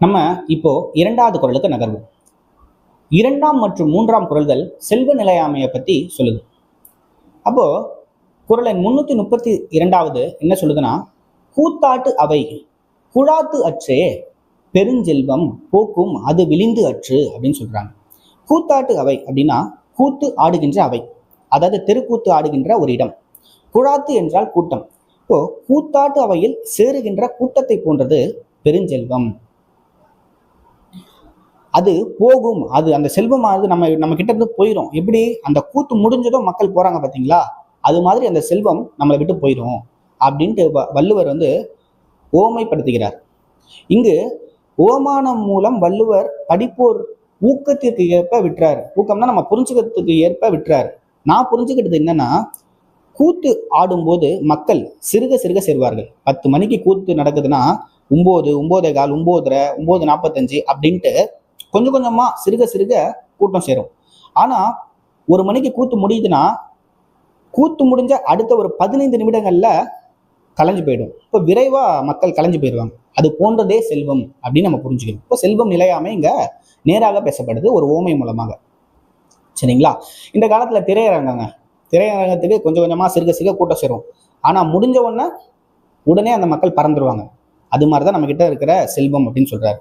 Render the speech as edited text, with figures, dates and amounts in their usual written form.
நம்ம இப்போ இரண்டாவது குறளுக்கு நகர்வோம். இரண்டாம் மற்றும் மூன்றாம் குறள்கள் செல்வ நிலையாமையை பத்தி சொல்லுது. அப்போ குறள் எண் 332 என்ன சொல்லுதுன்னா, கூத்தாட்டு அவை குழாத்து அற்றே பெருஞ்செல்வம் போக்கும் அது விளிந்து அற்று அப்படின்னு சொல்றாங்க. கூத்தாட்டு அவை அப்படின்னா கூத்து ஆடுகின்ற அவை, அதாவது தெருக்கூத்து ஆடுகின்ற ஒரு இடம். குழாத்து என்றால் கூட்டம். இப்போ கூத்தாட்டு அவையில் சேருகின்ற கூட்டத்தை போன்றது பெருஞ்செல்வம். அது போகும், அது அந்த செல்வமானது நம்ம கிட்ட இருந்து போயிடும். எப்படி அந்த கூத்து முடிஞ்சதும் மக்கள் போறாங்க பாத்தீங்களா, அது மாதிரி அந்த செல்வம் நம்மளை விட்டு போயிடும் அப்படின்ட்டு வள்ளுவர் ஓமைப்படுத்துகிறார். இங்கு ஓமானம் மூலம் வள்ளுவர் படிப்போர் ஊக்கத்திற்கு ஏற்ப விட்டுறாரு. ஊக்கம்னா நம்ம புரிஞ்சுக்கிறதுக்கு ஏற்ப விட்டுறாரு. நான் புரிஞ்சுக்கிட்டது என்னன்னா, கூத்து ஆடும்போது மக்கள் சிறுக சிறுக சேருவார்கள். 10 மணிக்கு கூத்து நடக்குதுன்னா 9, 9:15, 9:30, 9:45 அப்படின்ட்டு கொஞ்சம் கொஞ்சமா சிறுக சிறுக கூட்டம் சேரும். ஆனா 1 மணிக்கு கூத்து முடியுதுன்னா கூத்து முடிஞ்ச அடுத்த ஒரு 15 நிமிடங்கள்ல கலைஞ்சு போயிடும். இப்போ விரைவா மக்கள் கலைஞ்சு போயிடுவாங்க. அது போன்றதே செல்வம் அப்படின்னு நம்ம புரிஞ்சுக்கணும். இப்போ செல்வம் நிலையாமை இங்க நேராக பேசப்படுது ஒரு ஓமை மூலமாக. சரிங்களா? இந்த காலத்துல திரையரங்கத்துக்கு கொஞ்சம் கொஞ்சமா சிறுக சிறுக கூட்டம் சேரும். ஆனா முடிஞ்ச உடனே அந்த மக்கள் பறந்துருவாங்க. அது மாதிரிதான் நம்ம கிட்ட இருக்கிற செல்வம் அப்படின்னு சொல்றாரு.